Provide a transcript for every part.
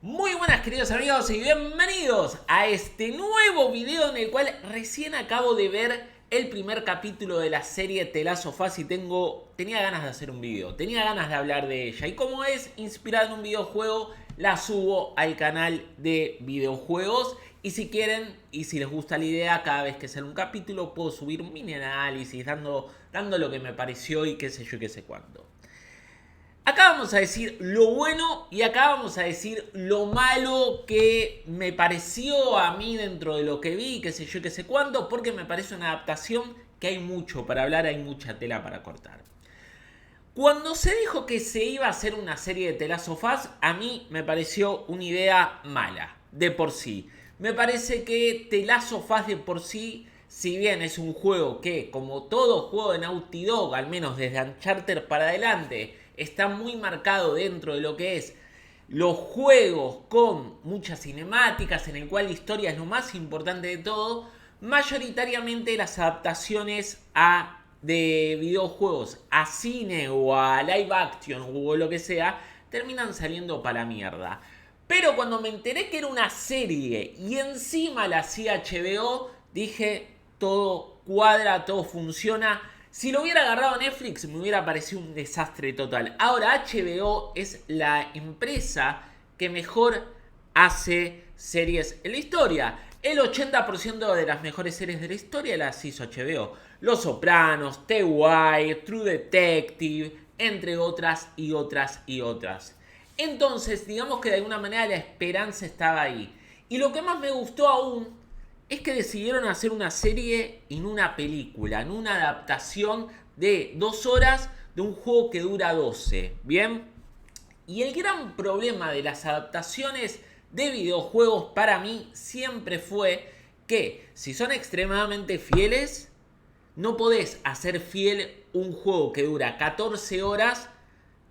Muy buenas queridos amigos y bienvenidos a este nuevo video en el cual recién acabo de ver el primer capítulo de la serie The Last of Us y tenía ganas de hacer un video, tenía ganas de hablar de ella y como es inspirada en un videojuego la subo al canal de videojuegos y si quieren y si les gusta la idea cada vez que sale un capítulo puedo subir un mini análisis dando lo que me pareció y qué sé yo y qué sé cuánto. Acá vamos a decir lo bueno y acá vamos a decir lo malo que me pareció a mí dentro de lo que vi, qué sé yo, qué sé cuánto, porque me parece una adaptación que hay mucho para hablar, hay mucha tela para cortar. Cuando se dijo que se iba a hacer una serie de The Last of Us, a mí me pareció una idea mala, de por sí. Me parece que The Last of Us de por sí, si bien es un juego que, como todo juego de Naughty Dog, al menos desde Uncharted para adelante, está muy marcado dentro de lo que es los juegos con muchas cinemáticas, en el cual la historia es lo más importante de todo, mayoritariamente las adaptaciones de videojuegos a cine o a live action o lo que sea, terminan saliendo para la mierda. Pero cuando me enteré que era una serie y encima la hacía HBO, dije, todo cuadra, todo funciona. Si lo hubiera agarrado Netflix me hubiera parecido un desastre total. Ahora HBO es la empresa que mejor hace series en la historia. El 80% de las mejores series de la historia las hizo HBO. Los Sopranos, The Wire, True Detective, entre otras y otras y otras. Entonces, digamos que de alguna manera la esperanza estaba ahí. Y lo que más me gustó aún es que decidieron hacer una serie en una película, en una adaptación de 2 horas de un juego que dura 12. ¿Bien? Y el gran problema de las adaptaciones de videojuegos para mí siempre fue que si son extremadamente fieles, no podés hacer fiel un juego que dura 14 horas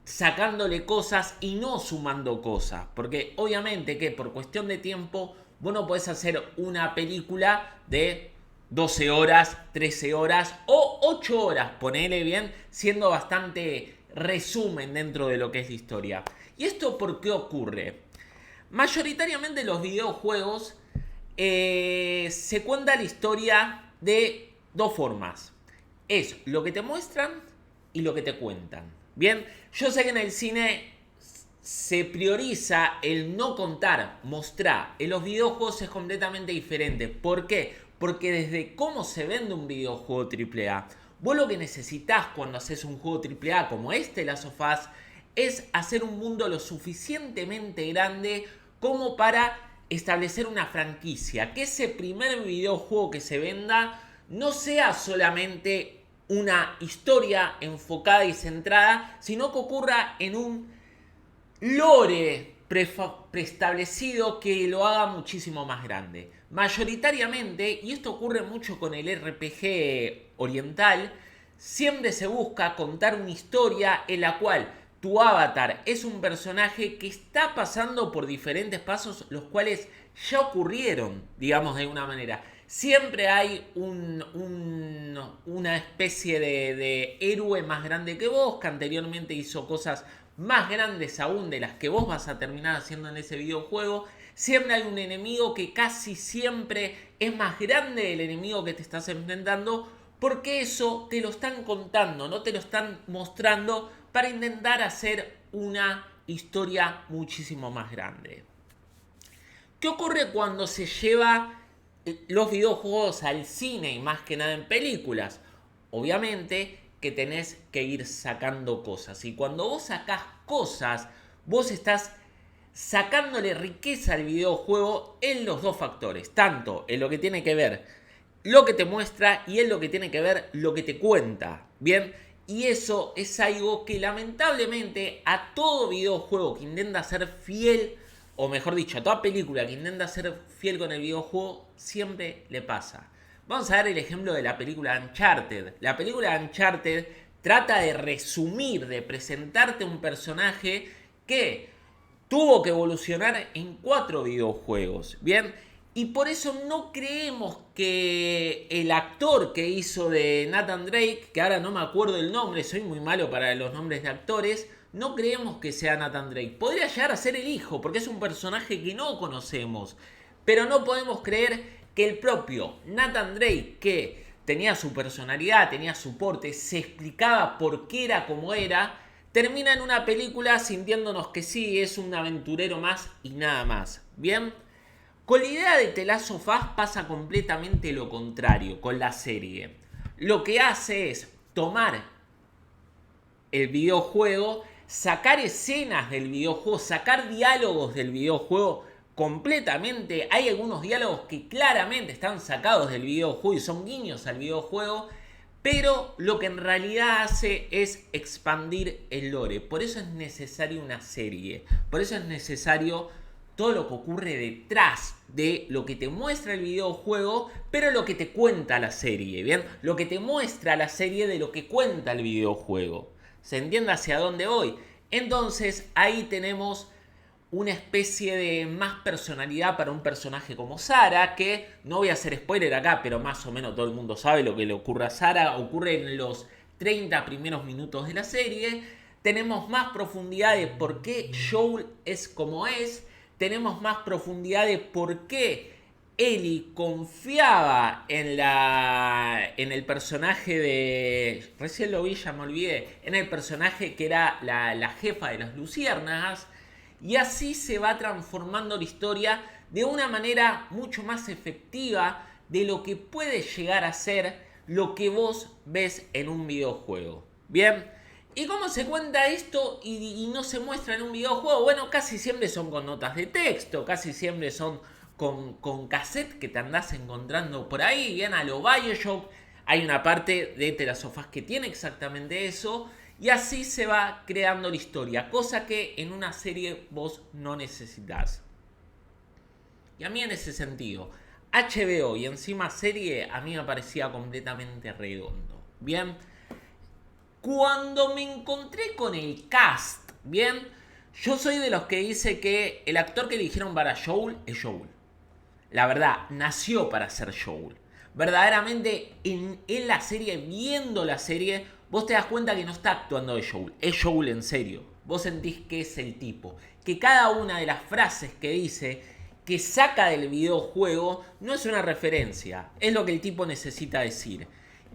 sacándole cosas y no sumando cosas. Porque obviamente que por cuestión de tiempo vos no podés hacer una película de 12 horas, 13 horas o 8 horas, ponele bien, siendo bastante resumen dentro de lo que es la historia. ¿Y esto por qué ocurre? Mayoritariamente los videojuegos se cuenta la historia de dos formas. Es lo que te muestran y lo que te cuentan. Bien, yo sé que en el cine se prioriza el no contar, mostrar. En los videojuegos es completamente diferente. ¿Por qué? Porque desde cómo se vende un videojuego AAA, vos lo que necesitas cuando haces un juego AAA como este, Last of Us, es hacer un mundo lo suficientemente grande como para establecer una franquicia. Que ese primer videojuego que se venda no sea solamente una historia enfocada y centrada, sino que ocurra en un lore preestablecido que lo haga muchísimo más grande. Mayoritariamente, y esto ocurre mucho con el RPG oriental, siempre se busca contar una historia en la cual tu avatar es un personaje que está pasando por diferentes pasos, los cuales ya ocurrieron, digamos de alguna manera. Siempre hay una especie de héroe más grande que vos, que anteriormente hizo cosas más grandes aún de las que vos vas a terminar haciendo en ese videojuego. Siempre hay un enemigo que casi siempre es más grande del enemigo que te estás enfrentando, porque eso te lo están contando, no te lo están mostrando para intentar hacer una historia muchísimo más grande. ¿Qué ocurre cuando se lleva los videojuegos al cine y más que nada en películas? Obviamente que tenés que ir sacando cosas. Y cuando vos sacás cosas, vos estás sacándole riqueza al videojuego en los dos factores. Tanto en lo que tiene que ver lo que te muestra y en lo que tiene que ver lo que te cuenta. Bien, y eso es algo que lamentablemente a todo videojuego que intenta ser fiel, o mejor dicho, a toda película que intenta ser fiel con el videojuego, siempre le pasa. Vamos a dar el ejemplo de la película Uncharted. La película Uncharted trata de resumir, de presentarte un personaje que tuvo que evolucionar en 4 videojuegos. Bien, y por eso no creemos que el actor que hizo de Nathan Drake, que ahora no me acuerdo el nombre, soy muy malo para los nombres de actores, no creemos que sea Nathan Drake. Podría llegar a ser el hijo, porque es un personaje que no conocemos. Pero no podemos creer que el propio Nathan Drake, que tenía su personalidad, tenía su porte, se explicaba por qué era como era, termina en una película sintiéndonos que sí, es un aventurero más y nada más. ¿Bien? Con la idea de The Last of Us pasa completamente lo contrario con la serie. Lo que hace es tomar el videojuego, sacar escenas del videojuego, sacar diálogos del videojuego completamente. Hay algunos diálogos que claramente están sacados del videojuego y son guiños al videojuego, pero lo que en realidad hace es expandir el lore. Por eso es necesaria una serie, por eso es necesario todo lo que ocurre detrás de lo que te muestra el videojuego, pero lo que te cuenta la serie, ¿bien? Lo que te muestra la serie de lo que cuenta el videojuego. ¿Se entiende hacia dónde voy? Entonces ahí tenemos una especie de más personalidad para un personaje como Sarah, que no voy a hacer spoiler acá, pero más o menos todo el mundo sabe lo que le ocurre a Sarah, ocurre en los 30 primeros minutos de la serie. Tenemos más profundidad de por qué Joel es como es, tenemos más profundidad de por qué Ellie confiaba en el personaje de... Recién lo vi, ya me olvidé. En el personaje que era la jefa de las luciérnagas. Y así se va transformando la historia de una manera mucho más efectiva de lo que puede llegar a ser lo que vos ves en un videojuego. Bien. ¿Y cómo se cuenta esto y no se muestra en un videojuego? Bueno, casi siempre son con notas de texto, casi siempre son con cassette que te andás encontrando por ahí, bien a lo Bioshock. Hay una parte de The Last of Us que tiene exactamente eso. Y así se va creando la historia, cosa que en una serie vos no necesitas. Y a mí en ese sentido, HBO y encima serie, a mí me parecía completamente redondo. Bien, cuando me encontré con el cast, bien, yo soy de los que dice que el actor que eligieron para Joel es Joel. La verdad, nació para ser Joel. Verdaderamente, en la serie, viendo la serie, vos te das cuenta que no está actuando de Joel. Es Joel en serio. Vos sentís que es el tipo. Que cada una de las frases que dice, que saca del videojuego, no es una referencia. Es lo que el tipo necesita decir.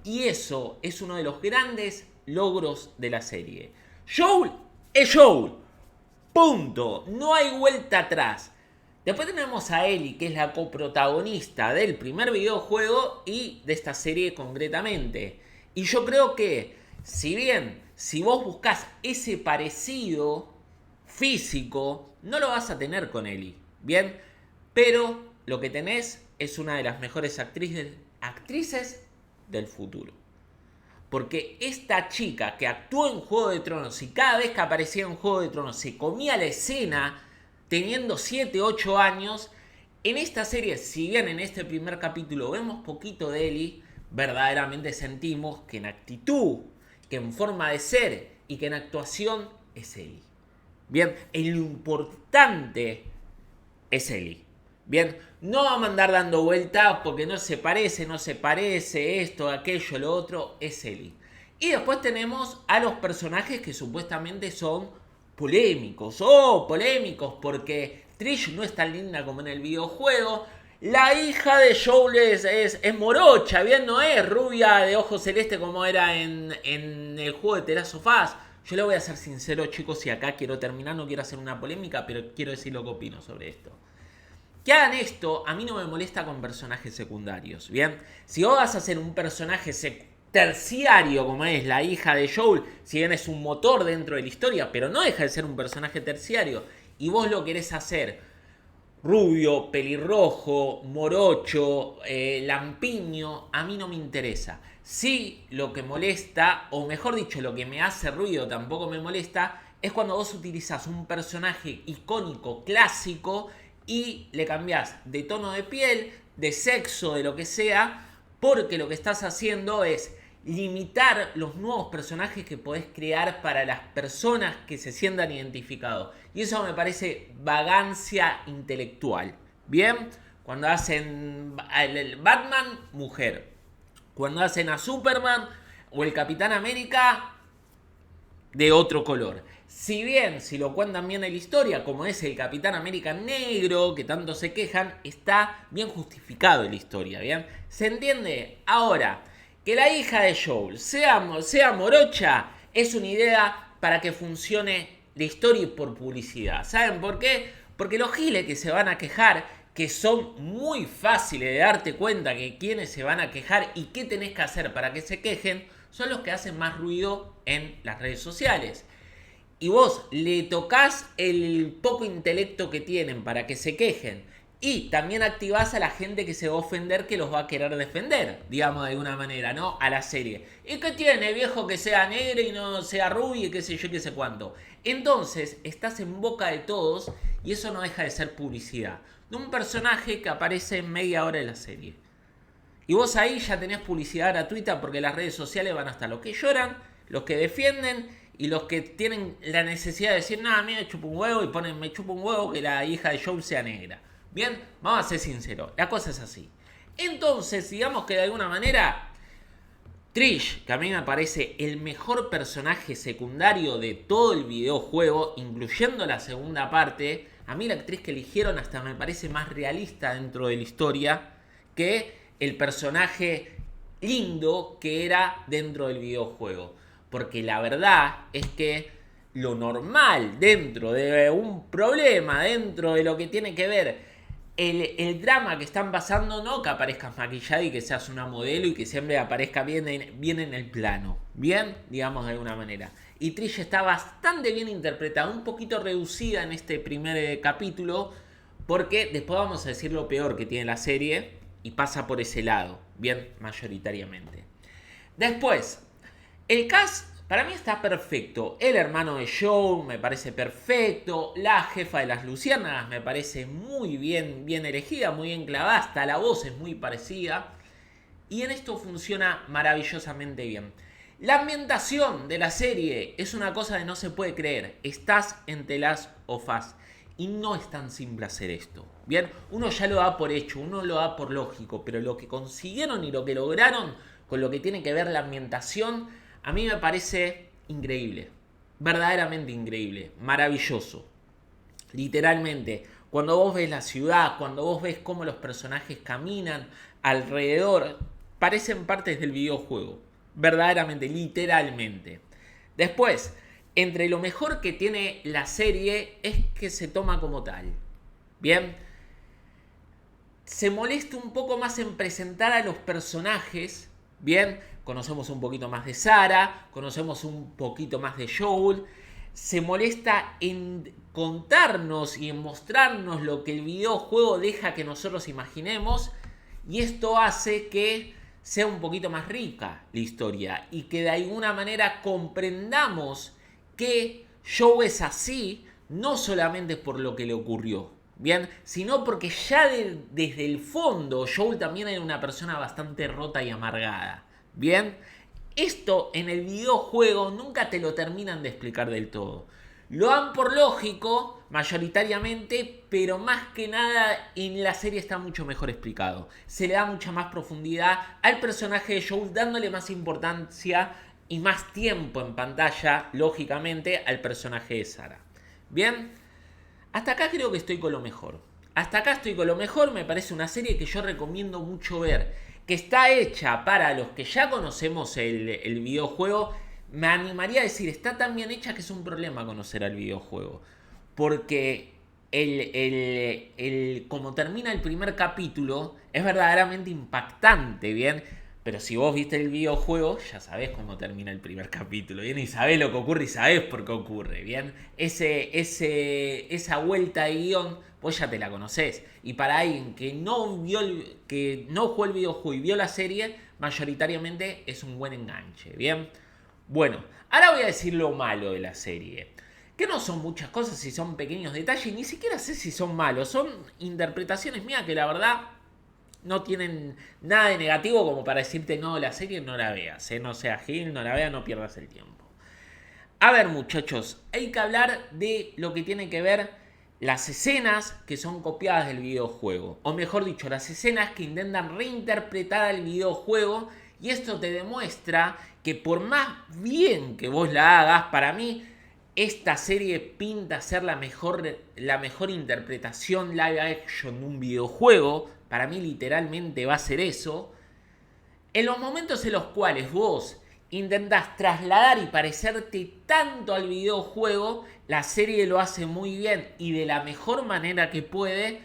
Y eso es uno de los grandes logros de la serie. Joel es Joel. Punto. No hay vuelta atrás. Después tenemos a Ellie, que es la coprotagonista del primer videojuego y de esta serie concretamente. Y yo creo que, si bien, si vos buscás ese parecido físico, no lo vas a tener con Ellie, ¿bien? Pero lo que tenés es una de las mejores actrices del futuro. Porque esta chica que actuó en Juego de Tronos y cada vez que aparecía en Juego de Tronos se comía la escena teniendo 7, 8 años, en esta serie, si bien en este primer capítulo vemos poquito de Ellie, verdaderamente sentimos que en actitud, que en forma de ser y que en actuación es Ellie. Bien, y lo importante es Ellie. Bien, no vamos a andar dando vueltas porque no se parece, esto, aquello, lo otro, es Ellie. Y después tenemos a los personajes que supuestamente son polémicos. Polémicos porque Trish no es tan linda como en el videojuego. La hija de Joel es morocha, bien, no es rubia de ojos celeste como era en el juego de The Last of Us. Yo le voy a ser sincero, chicos, y acá quiero terminar, no quiero hacer una polémica, pero quiero decir lo que opino sobre esto. Que hagan esto, a mí no me molesta con personajes secundarios, ¿bien? Si vos vas a hacer un personaje terciario como es la hija de Joel, si bien es un motor dentro de la historia, pero no deja de ser un personaje terciario, y vos lo querés hacer rubio, pelirrojo, morocho, lampiño, a mí no me interesa. Sí, lo que molesta, o mejor dicho, lo que me hace ruido, tampoco me molesta, es cuando vos utilizás un personaje icónico, clásico, y le cambiás de tono de piel, de sexo, de lo que sea, porque lo que estás haciendo es limitar los nuevos personajes que podés crear para las personas que se sientan identificados. Y eso me parece vagancia intelectual. ¿Bien? Cuando hacen el Batman, mujer. Cuando hacen a Superman o el Capitán América, de otro color. Si bien, si lo cuentan bien en la historia, como es el Capitán América negro, que tanto se quejan, está bien justificado en la historia, ¿bien? ¿Se entiende? Ahora, que la hija de Joel sea morocha, es una idea para que funcione la historia y por publicidad. ¿Saben por qué? Porque los giles que se van a quejar, que son muy fáciles de darte cuenta que quienes se van a quejar y qué tenés que hacer para que se quejen, son los que hacen más ruido en las redes sociales. Y vos le tocas el poco intelecto que tienen para que se quejen. Y también activás a la gente que se va a ofender, que los va a querer defender, digamos de alguna manera, ¿no? A la serie. ¿Y qué tiene, viejo, que sea negro y no sea rubio y qué sé yo, qué sé cuánto? Entonces, estás en boca de todos y eso no deja de ser publicidad. De un personaje que aparece en media hora de la serie. Y vos ahí ya tenés publicidad gratuita porque las redes sociales van hasta los que lloran, los que defienden y los que tienen la necesidad de decir, nada, me chupa un huevo y ponen, me chupa un huevo que la hija de Joel sea negra. Bien, vamos a ser sinceros, la cosa es así. Entonces, digamos que de alguna manera, Trish, que a mí me parece el mejor personaje secundario de todo el videojuego, incluyendo la segunda parte, a mí la actriz que eligieron hasta me parece más realista dentro de la historia que el personaje lindo que era dentro del videojuego. Porque la verdad es que lo normal dentro de un problema, dentro de lo que tiene que ver el drama que están pasando, no que aparezcas maquillada y que seas una modelo y que siempre aparezca bien en el plano. Bien, digamos de alguna manera. Y Trish está bastante bien interpretada, un poquito reducida en este primer capítulo, porque después vamos a decir lo peor que tiene la serie y pasa por ese lado, bien, mayoritariamente. Después, el cast para mí está perfecto. El hermano de Joe me parece perfecto. La jefa de las luciérnagas me parece muy bien elegida, muy bien clavada. Hasta la voz es muy parecida. Y en esto funciona maravillosamente bien. La ambientación de la serie es una cosa que no se puede creer. Estás en The Last of Us. Y no es tan simple hacer esto. Bien, uno ya lo da por hecho, uno lo da por lógico. Pero lo que consiguieron y lo que lograron con lo que tiene que ver la ambientación, a mí me parece increíble, verdaderamente increíble, maravilloso. Literalmente, cuando vos ves la ciudad, cuando vos ves cómo los personajes caminan alrededor, parecen partes del videojuego. Verdaderamente, literalmente. Después, entre lo mejor que tiene la serie es que se toma como tal. Bien, se molesta un poco más en presentar a los personajes. Bien, conocemos un poquito más de Sarah, conocemos un poquito más de Joel. Se molesta en contarnos y en mostrarnos lo que el videojuego deja que nosotros imaginemos. Y esto hace que sea un poquito más rica la historia y que de alguna manera comprendamos que Joel es así, no solamente por lo que le ocurrió, bien, sino porque ya desde el fondo Joel también era una persona bastante rota y amargada. Bien, esto en el videojuego nunca te lo terminan de explicar del todo. Lo dan por lógico, mayoritariamente, pero más que nada en la serie está mucho mejor explicado. Se le da mucha más profundidad al personaje de Joel, dándole más importancia y más tiempo en pantalla, lógicamente, al personaje de Sarah. Bien, hasta acá creo que estoy con lo mejor. Hasta acá estoy con lo mejor, me parece una serie que yo recomiendo mucho ver, que está hecha para los que ya conocemos el videojuego. Me animaría a decir, está tan bien hecha que es un problema conocer al videojuego. Porque como termina el primer capítulo es verdaderamente impactante, ¿bien? Pero si vos viste el videojuego, ya sabés cómo termina el primer capítulo, ¿bien? Y sabés lo que ocurre y sabés por qué ocurre, ¿bien? Esa vuelta de guión, vos ya te la conocés. Y para alguien que que no jugó el videojuego y vio la serie, mayoritariamente es un buen enganche, ¿bien? Bueno, ahora voy a decir lo malo de la serie. Que no son muchas cosas y son pequeños detalles, ni siquiera sé si son malos. Son interpretaciones mías que la verdad no tienen nada de negativo como para decirte no, la serie no la veas, no seas Gil, no la veas, no pierdas el tiempo. A ver, muchachos, hay que hablar de lo que tiene que ver las escenas que son copiadas del videojuego. O mejor dicho, las escenas que intentan reinterpretar al videojuego. Y esto te demuestra que por más bien que vos la hagas, para mí esta serie pinta ser la mejor interpretación live action de un videojuego. Para mí literalmente va a ser eso. En los momentos en los cuales vos intentás trasladar y parecerte tanto al videojuego, la serie lo hace muy bien y de la mejor manera que puede,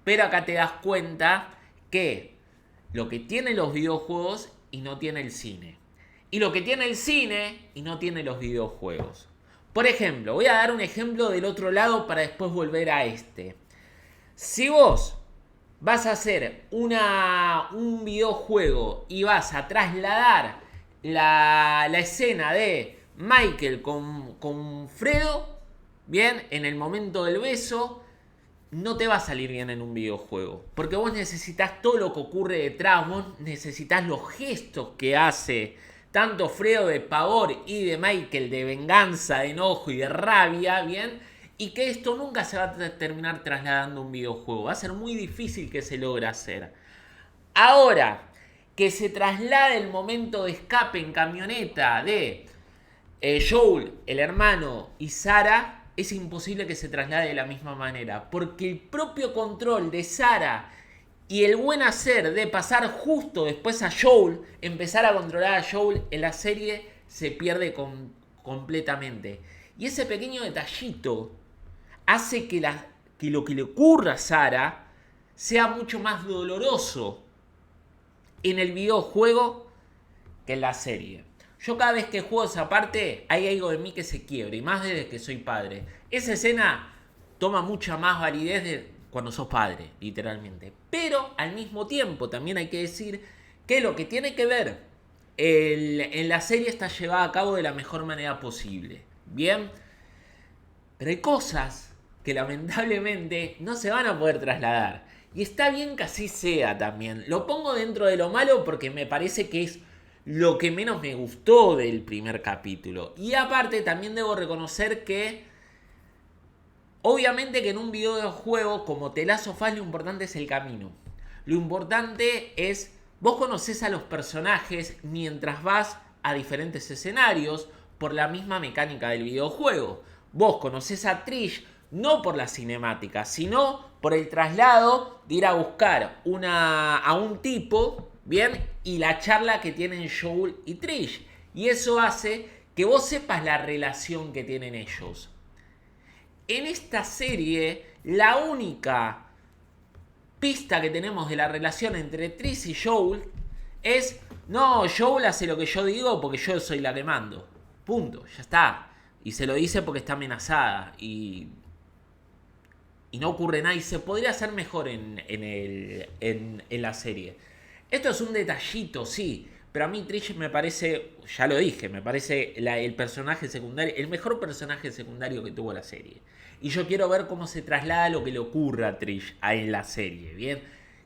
pero acá te das cuenta que lo que tienen los videojuegos y no tiene el cine. Y lo que tiene el cine y no tiene los videojuegos. Por ejemplo, voy a dar un ejemplo del otro lado para después volver a este. Si vos vas a hacer un videojuego y vas a trasladar la escena de Michael con Fredo, bien, en el momento del beso, no te va a salir bien en un videojuego. Porque vos necesitas todo lo que ocurre detrás, vos necesitas los gestos que hace tanto Fredo de pavor y de Michael de venganza, de enojo y de rabia, bien, y que esto nunca se va a terminar trasladando a un videojuego. Va a ser muy difícil que se logre hacer. Ahora, que se traslade el momento de escape en camioneta de Joel, el hermano, y Sarah, es imposible que se traslade de la misma manera. Porque el propio control de Sarah y el buen hacer de pasar justo después a Joel, empezar a controlar a Joel en la serie, se pierde completamente. Y ese pequeño detallito hace que lo que le ocurra a Sarah sea mucho más doloroso en el videojuego que en la serie. Yo cada vez que juego esa parte, hay algo de mí que se quiebra, y más desde que soy padre. Esa escena toma mucha más validez de cuando sos padre, literalmente. Pero al mismo tiempo también hay que decir que lo que tiene que ver en la serie está llevada a cabo de la mejor manera posible. Bien, pero hay cosas que lamentablemente no se van a poder trasladar. Y está bien que así sea también. Lo pongo dentro de lo malo porque me parece que es lo que menos me gustó del primer capítulo. Y aparte también debo reconocer que obviamente que en un videojuego como The Last of Us lo importante es el camino. Lo importante es, vos conocés a los personajes mientras vas a diferentes escenarios por la misma mecánica del videojuego. Vos conocés a Trish no por la cinemática, sino por el traslado de ir a buscar a un tipo, ¿bien? Y la charla que tienen Joel y Trish. Y eso hace que vos sepas la relación que tienen ellos. En esta serie, la única pista que tenemos de la relación entre Trish y Joel es: no, Joel hace lo que yo digo porque yo soy la que mando. Punto, ya está. Y se lo dice porque está amenazada. Y no ocurre nada. Y se podría hacer mejor en la serie. Esto es un detallito, sí. Pero a mí Trish me parece, ya lo dije, me parece el personaje secundario, el mejor personaje secundario que tuvo la serie. Y yo quiero ver cómo se traslada lo que le ocurra a Trish en la serie, ¿bien?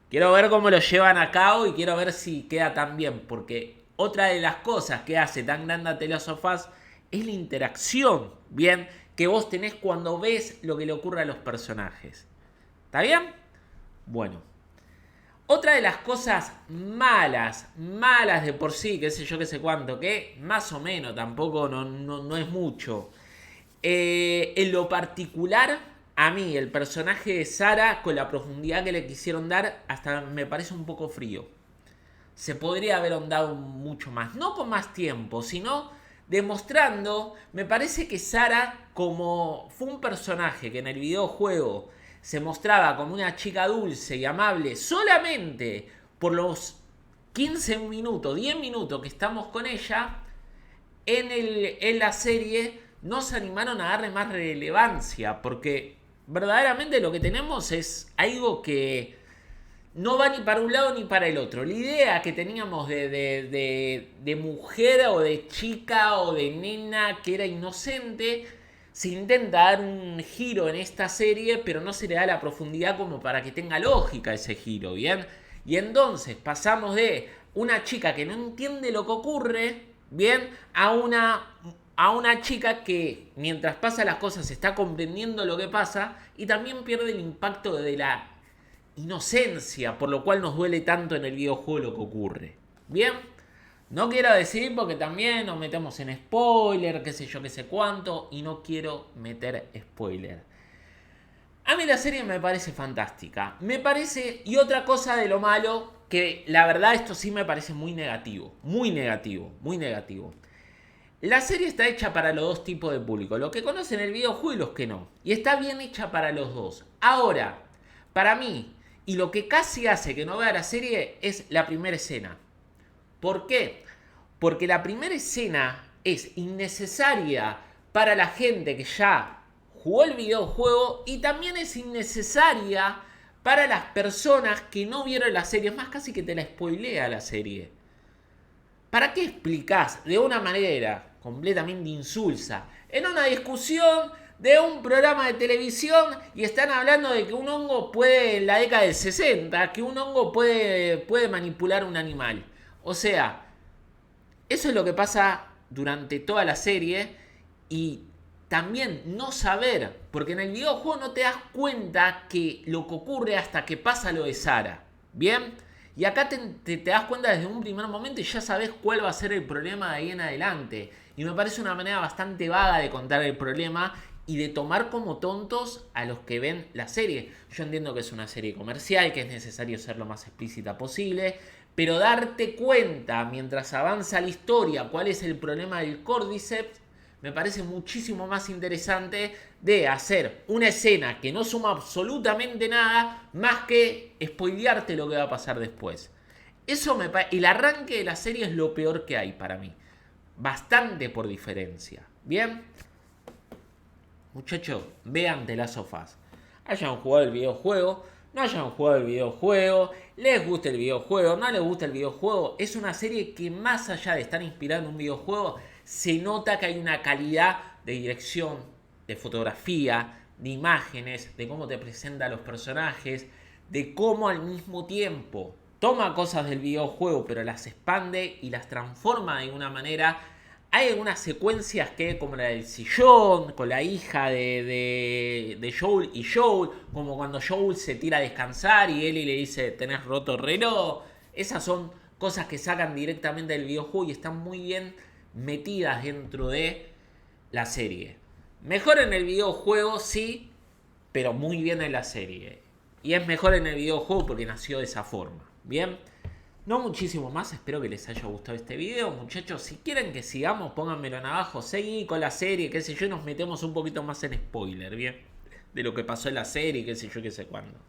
Quiero ver cómo lo llevan a cabo y quiero ver si queda tan bien. Porque otra de las cosas que hace tan grande a The Last of Us es la interacción, ¿bien? Que vos tenés cuando ves lo que le ocurre a los personajes. ¿Está bien? Bueno. Otra de las cosas malas de por sí, qué sé yo, qué sé cuánto, que más o menos, tampoco no es mucho. En lo particular, a mí, el personaje de Sarah, con la profundidad que le quisieron dar, hasta me parece un poco frío. Se podría haber ahondado mucho más, no con más tiempo, sino demostrando, me parece que Sarah, como fue un personaje que en el videojuego se mostraba como una chica dulce y amable solamente por los 15 minutos, 10 minutos que estamos con ella, en la serie no se animaron a darle más relevancia, porque verdaderamente lo que tenemos es algo que no va ni para un lado ni para el otro. La idea que teníamos de mujer o de chica o de nena que era inocente, se intenta dar un giro en esta serie, pero no se le da la profundidad como para que tenga lógica ese giro, ¿bien? Y entonces pasamos de una chica que no entiende lo que ocurre, ¿bien? A una chica que mientras pasa las cosas está comprendiendo lo que pasa y también pierde el impacto de la inocencia, por lo cual nos duele tanto en el videojuego lo que ocurre. ¿Bien? No quiero decir porque también nos metemos en spoiler, qué sé yo, qué sé cuánto, y no quiero meter spoiler. A mí la serie me parece fantástica. Me parece, y otra cosa de lo malo, que la verdad esto sí me parece muy negativo. Muy negativo, muy negativo. La serie está hecha para los dos tipos de público, los que conocen el videojuego y los que no. Y está bien hecha para los dos. Ahora, para mí, y lo que casi hace que no vea la serie es la primera escena. ¿Por qué? Porque la primera escena es innecesaria para la gente que ya jugó el videojuego y también es innecesaria para las personas que no vieron la serie. Es más, casi que te la spoilea la serie. ¿Para qué explicás de una manera completamente insulsa en una discusión de un programa de televisión y están hablando de que un hongo puede, en la década del 60, que un hongo puede manipular un animal? O sea, eso es lo que pasa durante toda la serie y también no saber, porque en el videojuego no te das cuenta que lo que ocurre hasta que pasa lo de Sara. ¿Bien? Y acá te das cuenta desde un primer momento y ya sabes cuál va a ser el problema de ahí en adelante. Y me parece una manera bastante vaga de contar el problema y de tomar como tontos a los que ven la serie. Yo entiendo que es una serie comercial, que es necesario ser lo más explícita posible, pero darte cuenta mientras avanza la historia cuál es el problema del Cordyceps me parece muchísimo más interesante de hacer una escena que no suma absolutamente nada más que spoilearte lo que va a pasar después. El arranque de la serie es lo peor que hay para mí. Bastante por diferencia. ¿Bien? Muchachos, vean The Last of Us. Hayan jugado el videojuego, no hayan jugado el videojuego, les gusta el videojuego, no les gusta el videojuego. Es una serie que más allá de estar inspirada en un videojuego, se nota que hay una calidad de dirección, de fotografía, de imágenes, de cómo te presenta a los personajes, de cómo al mismo tiempo toma cosas del videojuego pero las expande y las transforma de una manera. Hay algunas secuencias que, como la del sillón, con la hija de Joel y Joel, como cuando Joel se tira a descansar y Ellie le dice, tenés roto el reloj. Esas son cosas que sacan directamente del videojuego y están muy bien metidas dentro de la serie. Mejor en el videojuego, sí, pero muy bien en la serie. Y es mejor en el videojuego porque nació de esa forma. Bien. No muchísimo más, espero que les haya gustado este video, muchachos. Si quieren que sigamos, pónganmelo en abajo. Seguí con la serie, qué sé yo, y nos metemos un poquito más en spoiler, ¿bien? De lo que pasó en la serie, qué sé yo, qué sé cuándo.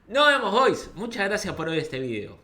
Nos vemos hoy. Muchas gracias por ver este video.